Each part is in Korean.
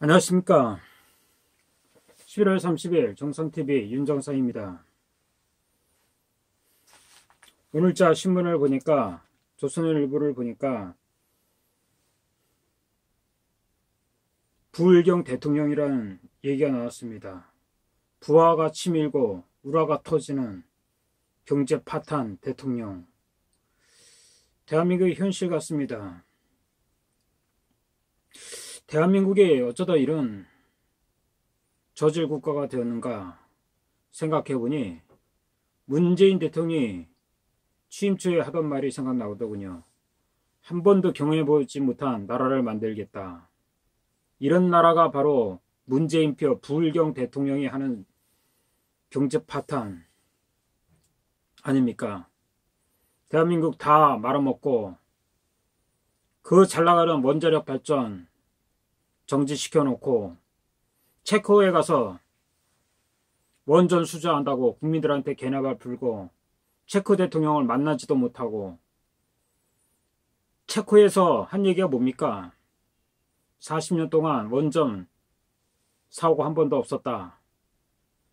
안녕하십니까. 11월 30일 정상TV 윤정상입니다. 오늘자 신문을 보니까, 조선일보를 보니까 부울경 대통령이라는 얘기가 나왔습니다. 부하가 치밀고 우라가 터지는 경제 파탄 대통령. 대한민국의 현실 같습니다. 대한민국이 어쩌다 이런 저질 국가가 되었는가 생각해보니 문재인 대통령이 취임 초에 하던 말이 생각나더군요. 한 번도 경험해보지 못한 나라를 만들겠다. 이런 나라가 바로 문재인표 부울경 대통령이 하는 경제 파탄 아닙니까? 대한민국 다 말아먹고 그 잘나가는 원자력 발전 정지시켜놓고 체코에 가서 원전 수주한다고 국민들한테 개나발 풀고 체코 대통령을 만나지도 못하고 체코에서 한 얘기가 뭡니까? 40년 동안 원전 사고가 한 번도 없었다.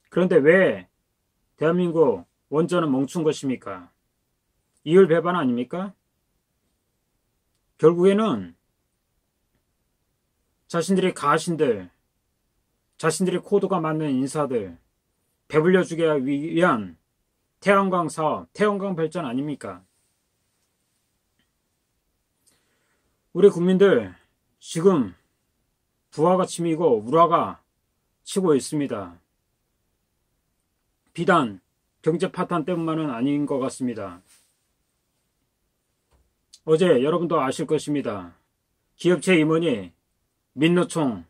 그런데 왜 대한민국 원전은 멈춘 것입니까? 이율배반 아닙니까? 결국에는 자신들의 가신들, 자신들의 코드가 맞는 인사들 배불려주기 위한 태양광 사업, 태양광 발전 아닙니까? 우리 국민들 지금 부하가 치미고 우라가 치고 있습니다. 비단 경제 파탄 때문만은 아닌 것 같습니다. 어제 여러분도 아실 것입니다. 기업체 임원이 민노총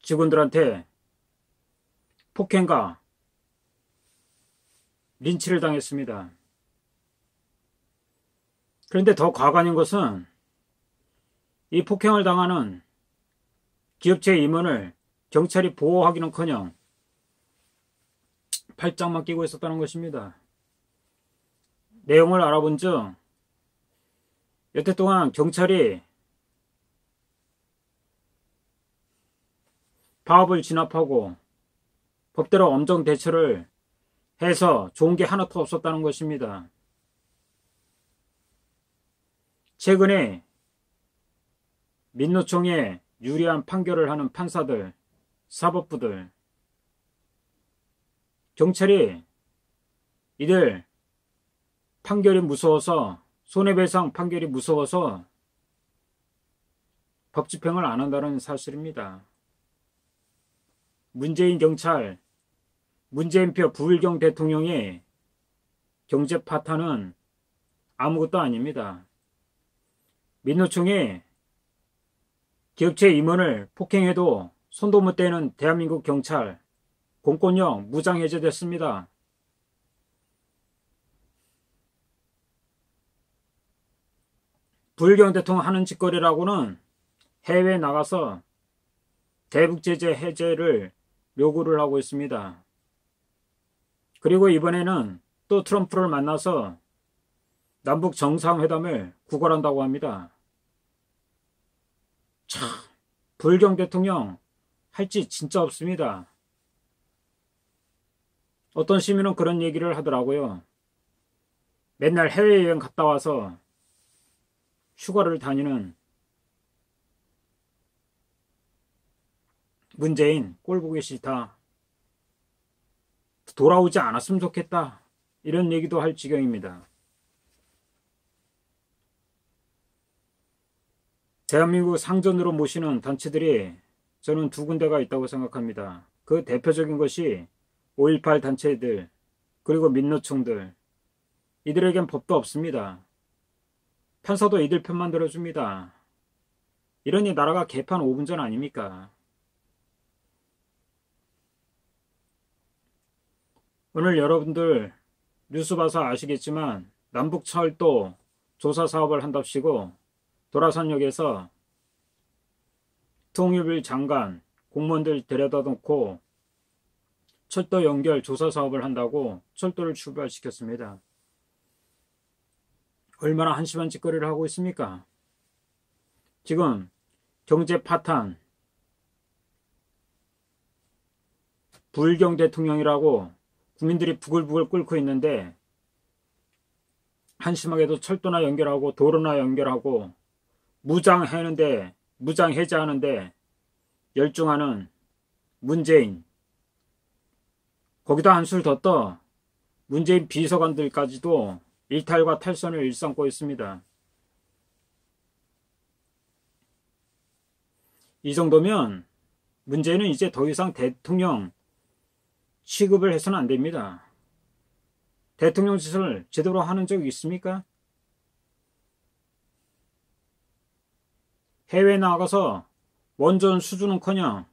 직원들한테 폭행과 린치를 당했습니다. 그런데 더 과관인 것은 이 폭행을 당하는 기업체 임원을 경찰이 보호하기는커녕 팔짱만 끼고 있었다는 것입니다. 내용을 알아본 즉 여태 동안 경찰이 파업을 진압하고 법대로 엄정 대처를 해서 좋은 게 하나도 없었다는 것입니다. 최근에 민노총에 유리한 판결을 하는 판사들, 사법부들, 경찰이 이들 판결이 무서워서, 손해배상 판결이 무서워서 법 집행을 안 한다는 사실입니다. 문재인 경찰, 문재인표 부울경 대통령의 경제 파탄은 아무것도 아닙니다. 민노총이 기업체 임원을 폭행해도 손도 못 대는 대한민국 경찰, 공권력 무장해제됐습니다. 부울경 대통령 하는 짓거리라고는 해외에 나가서 대북제재 해제를 요구를 하고 있습니다. 그리고 이번에는 또 트럼프를 만나서 남북 정상회담을 구걸한다고 합니다. 참, 부울경 대통령 할 짓 진짜 없습니다. 어떤 시민은 그런 얘기를 하더라고요. 맨날 해외여행 갔다 와서 휴가를 다니는 문재인 꼴 보기 싫다. 돌아오지 않았으면 좋겠다. 이런 얘기도 할 지경입니다. 대한민국 상전으로 모시는 단체들이 저는 두 군데가 있다고 생각합니다. 그 대표적인 것이 5.18 단체들, 그리고 민노총들. 이들에겐 법도 없습니다. 판사도 이들 편만 들어줍니다. 이러니 나라가 개판 5분 전 아닙니까? 오늘 여러분들 뉴스 봐서 아시겠지만 남북철도 조사 사업을 한답시고 도라산역에서 통일부 장관 공무원들 데려다 놓고 철도 연결 조사 사업을 한다고 철도를 출발시켰습니다. 얼마나 한심한 짓거리를 하고 있습니까? 지금 경제 파탄, 불경 대통령이라고 국민들이 부글부글 끓고 있는데 한심하게도 철도나 연결하고 도로나 연결하고 무장 해제하는데 열중하는 문재인, 거기다 한술 더 떠 문재인 비서관들까지도 일탈과 탈선을 일삼고 있습니다. 이 정도면 문재인은 이제 더 이상 대통령 취급을 해서는 안 됩니다. 대통령 짓을 제대로 하는 적이 있습니까? 해외에 나가서 원전 수주는커녕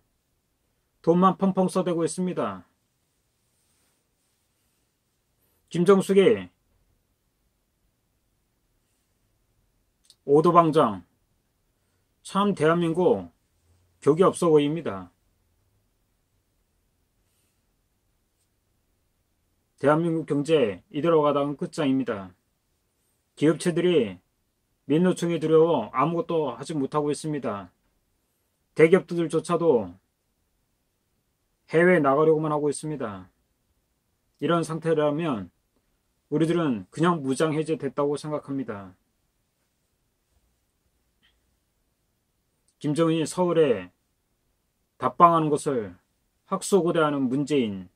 돈만 펑펑 써대고 있습니다. 김정숙이 오도방정, 참 대한민국 격이 없어 보입니다. 대한민국 경제 이대로 가다간 끝장입니다. 기업체들이 민노총에 두려워 아무것도 하지 못하고 있습니다. 대기업들조차도 해외에 나가려고만 하고 있습니다. 이런 상태라면 우리들은 그냥 무장해제됐다고 생각합니다. 김정은이 서울에 답방하는 것을 학수고대하는 문재인,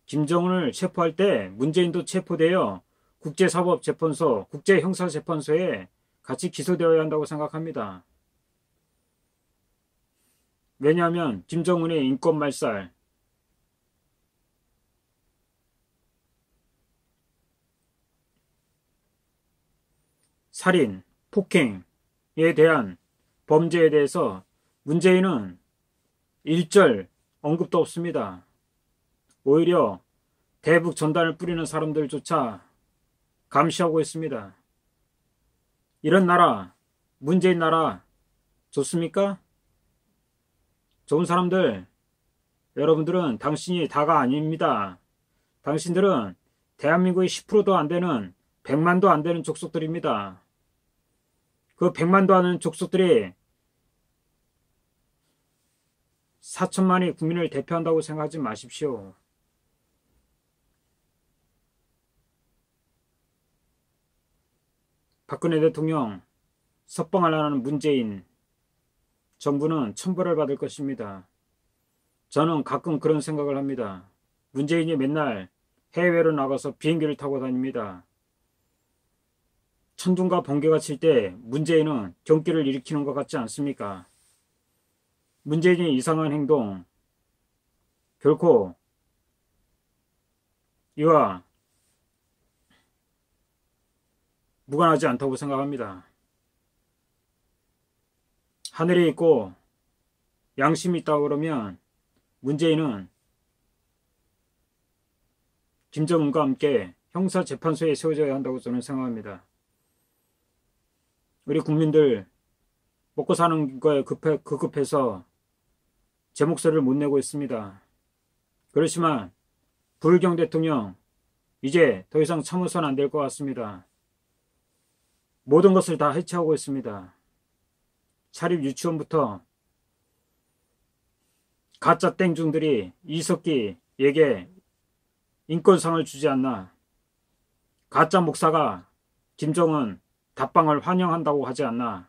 김정은을 체포할 때 문재인도 체포되어 국제사법재판소, 국제형사재판소에 같이 기소되어야 한다고 생각합니다. 왜냐하면 김정은의 인권말살, 살인, 폭행에 대한 범죄에 대해서 문재인은 일절 언급도 없습니다. 오히려 대북 전단을 뿌리는 사람들조차 감시하고 있습니다. 이런 나라, 문재인 나라 좋습니까? 좋은 사람들, 여러분들은 당신이 다가 아닙니다. 당신들은 대한민국의 10%도 안 되는 100만도 안 되는 족속들입니다. 그 100만도 안 되는 족속들이 4천만의 국민을 대표한다고 생각하지 마십시오. 박근혜 대통령 석방하려는 문재인 정부는 천벌을 받을 것입니다. 저는 가끔 그런 생각을 합니다. 문재인이 맨날 해외로 나가서 비행기를 타고 다닙니다. 천둥과 번개가 칠 때 문재인은 경기를 일으키는 것 같지 않습니까? 문재인의 이상한 행동 결코 이와 무관하지 않다고 생각합니다. 하늘에 있고 양심이 있다고 그러면 문재인은 김정은과 함께 형사재판소에 세워져야 한다고 저는 생각합니다. 우리 국민들 먹고 사는 거에 급급해서 제 목소리를 못 내고 있습니다. 그렇지만 불경 대통령 이제 더 이상 참으선 안 될 것 같습니다. 모든 것을 다 해체하고 있습니다. 사립 유치원부터 가짜 땡중들이 이석기에게 인권상을 주지 않나, 가짜 목사가 김정은 답방을 환영한다고 하지 않나,